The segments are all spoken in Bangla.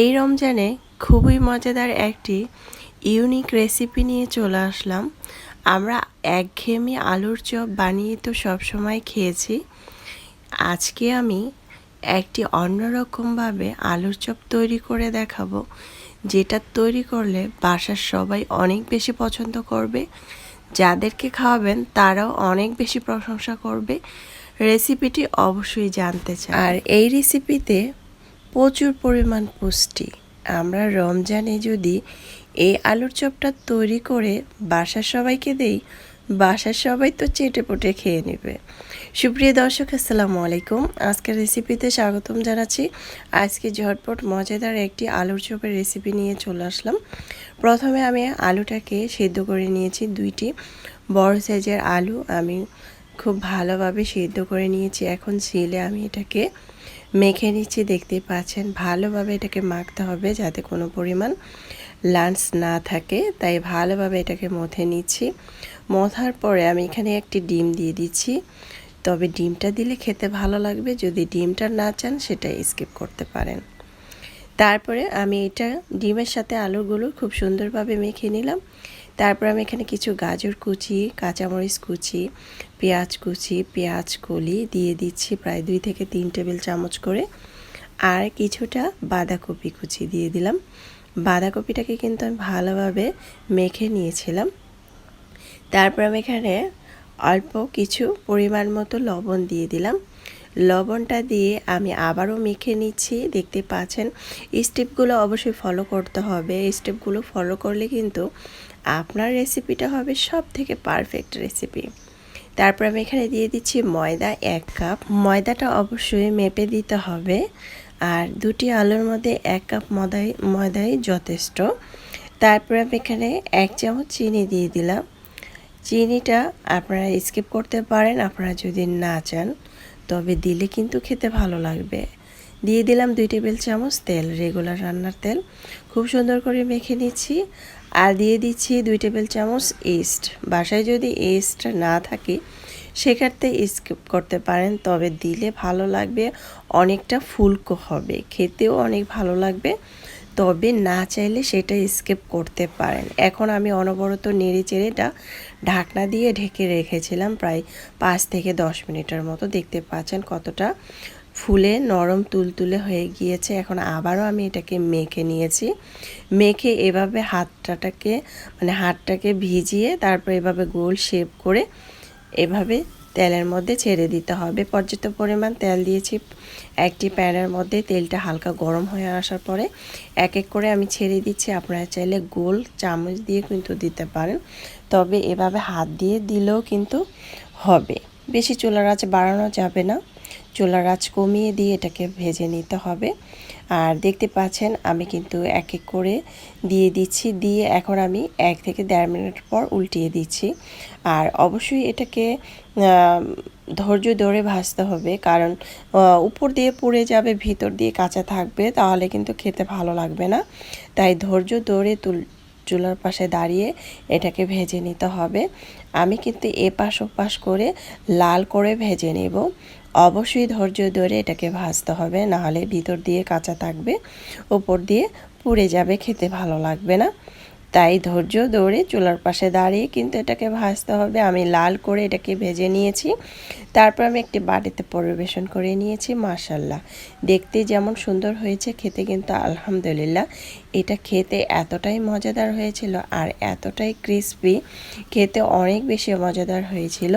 এই রমজানে খুবই মজাদার একটি ইউনিক রেসিপি নিয়ে চলে আসলাম। আমরা একঘেয়েমি আলুর চপ বানিয়ে তো সবসময় খেয়েছি। আজকে আমি একটি অন্যরকমভাবে আলুর চপ তৈরি করে দেখাবো, যেটা তৈরি করলে বাসার সবাই অনেক বেশি পছন্দ করবে। যাদেরকে খাওয়াবেন তারাও অনেক বেশি প্রশংসা করবে। রেসিপিটি অবশ্যই জানতে চাই। আর এই রেসিপিতে প্রচুর পরিমাণ পুষ্টি। আমরা রমজানে যদি এই আলুর চপটা তৈরি করে বাসার সবাইকে দেই, বাসার সবাই তো চেটেপুটে খেয়ে নেবে। সুপ্রিয় দর্শক, আসসালামু আলাইকুম। আজকের রেসিপিতে স্বাগতম জানাচ্ছি। আজকে ঝটপট মজাদার একটি আলুর চপের রেসিপি নিয়ে চলে আসলাম। প্রথমে আমি আলুটাকে সেদ্ধ করে নিয়েছি। 2টি বড় সাইজের আলু আমি খুব ভালোভাবে সেদ্ধ করে নিয়েছি। এখন ছিলে আমি এটাকে মেখে নিচ্ছি। দেখতে পাচ্ছেন ভালোভাবে এটাকে মাখতে হবে যাতে কোনো পরিমাণ লাঞ্চ না থাকে, তাই ভালোভাবে এটাকে মথে নিচ্ছি। মথার পরে আমি এখানে একটি ডিম দিয়ে দিচ্ছি। তবে ডিমটা দিলে খেতে ভালো লাগবে, যদি ডিমটা না চান সেটা স্কিপ করতে পারেন। তারপরে আমি এটা ডিমের সাথে আলুগুলো খুব সুন্দরভাবে মেখে নিলাম। তারপর আমি এখানে কিছু গাজর কুচি, কাঁচামরিচ কুচি, পেঁয়াজ কুচি, পেঁয়াজ কলি দিয়ে দিচ্ছি প্রায় 2 থেকে 3 টেবিল চামচ করে। আর কিছুটা বাঁধাকপি কুচি দিয়ে দিলাম। বাঁধাকপিটাকে কিন্তু আমি ভালোভাবে মেখে নিয়েছিলাম। তারপর আমি এখানে অল্প কিছু পরিমাণ মতো লবণ দিয়ে দিলাম। লবণটা দিয়ে আমি আবারও মেখে নিচ্ছি। দেখতে পাচ্ছেন স্টেপগুলো অবশ্যই ফলো করতে হবে। স্টেপগুলো ফলো করলে কিন্তু আপনার রেসিপিটা হবে সব থেকে পারফেক্ট রেসিপি। তারপর আমি এখানে দিয়ে দিচ্ছি ময়দা 1 কাপ। ময়দাটা অবশ্যই মেপে দিতে হবে। আর 2টি আলুর মধ্যে 1 কাপ ময়দাই যথেষ্ট। তারপর আমি এখানে 1 চামচ চিনি দিয়ে দিলাম। চিনিটা আপনারা স্কিপ করতে পারেন আপনারা যদি না চান, তবে দিলে কিন্তু খেতে ভালো লাগবে। দিয়ে দিলাম 2 টেবিল চামচ তেল, রেগুলার রান্নার তেল। খুব সুন্দর করে মেখে নিচ্ছি। আর দিয়ে দিচ্ছি 2 টেবিল চামচ ইস্ট। বাসায় যদি ইস্ট না থাকে সেক্ষেত্রে স্কিপ করতে পারেন, তবে দিলে ভালো লাগবে, অনেকটা ফুলকো হবে, খেতেও অনেক ভালো লাগবে। তবে না চাইলে সেটা স্কিপ করতে পারেন। এখন আমি অনবরত নেড়ে চেড়ে এটা ঢাকনা দিয়ে ঢেকে রেখেছিলাম প্রায় 5 থেকে 10 মিনিটের মতো। দেখতে পাচ্ছেন কতটা ফুলে নরম তুলতুলে হয়ে গিয়েছে। এখন আবারও আমি এটাকে মেখে নিয়েছি। মেখে এভাবে হাতটাকে ভিজিয়ে তারপর এভাবে গোল শেপ করে এভাবে তেলের মধ্যে ছেড়ে দিতে হবে। পর্যাপ্ত পরিমাণ তেল দিয়েছি একটি প্যানের মধ্যে। তেলটা হালকা গরম হয়ে আসার পরে এক এক করে আমি ছেড়ে দিচ্ছি। আপনারা চাইলে গোল চামচ দিয়ে কিন্তু দিতে পারেন, তবে এভাবে হাত দিয়ে দিলেও কিন্তু হবে। বেশি চুলার আঁচ বাড়ানো যাবে না, চুলার আঁচ কমিয়ে দিয়ে এটাকে ভেজে নিতে হবে। আর দেখতে পাচ্ছেন আমি কিন্তু এক এক করে দিয়ে দিচ্ছি। দিয়ে এখন আমি 1 থেকে 1.5 মিনিট পর উল্টিয়ে দিচ্ছি। আর অবশ্যই এটাকে ধৈর্য ধরে ভাজতে হবে, কারণ উপর দিয়ে পুড়ে যাবে, ভিতর দিয়ে কাঁচা থাকবে, তাহলে কিন্তু খেতে ভালো লাগবে না। তাই ধৈর্য ধরে চুলার পাশে দাঁড়িয়ে এটাকে ভেজে নিতে হবে। আমি কিন্তু এপাশ ওপাশ করে লাল করে ভেজে নেব। অবশ্যই ধৈর্য ধরে এটাকে ভাজতে হবে, নাহলে ভিতর দিয়ে কাঁচা থাকবে, উপর দিয়ে পুড়ে যাবে, খেতে ভালো লাগবে না। তাই ধৈর্য ধরে চুলার পাশে দাঁড়িয়ে কিন্তু এটাকে ভাজতে হবে। আমি লাল করে এটাকে ভেজে নিয়েছি। তারপর আমি একটি বাটিতে পরিবেশন করে নিয়েছি। মাশাআল্লাহ, দেখতে যেমন সুন্দর হয়েছে, খেতে কিন্তু আলহামদুলিল্লাহ। এটা খেতে এতটাই মজাদার হয়েছিল আর এতটাই ক্রিসপি, খেতে অনেক বেশি মজাদার হয়েছিল।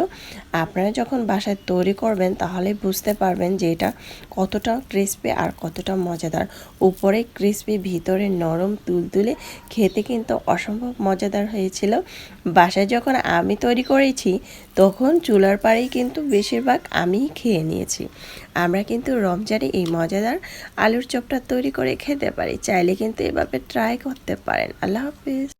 আপনারা যখন বাসায় তৈরি করবেন তাহলে বুঝতে পারবেন যে এটা কতটা ক্রিসপি আর কতটা মজাদার। উপরে ক্রিসপি, ভিতরে নরম তুলতুলে, খেতে কিন্তু অসম্ভব মজাদার হয়েছিল। বাসায় যখন আমি তৈরি করেছি তখন চুলার পাড়েই কিন্তু বেশিরভাগ আমিই খেয়ে নিয়েছি। আমরা কিন্তু রমজানে এই মজাদার আলুর চপটা তৈরি করে খেতে পারি। চাইলে কিন্তু এভাবে ট্রাই করতে পারেন। আল্লাহ হাফেজ।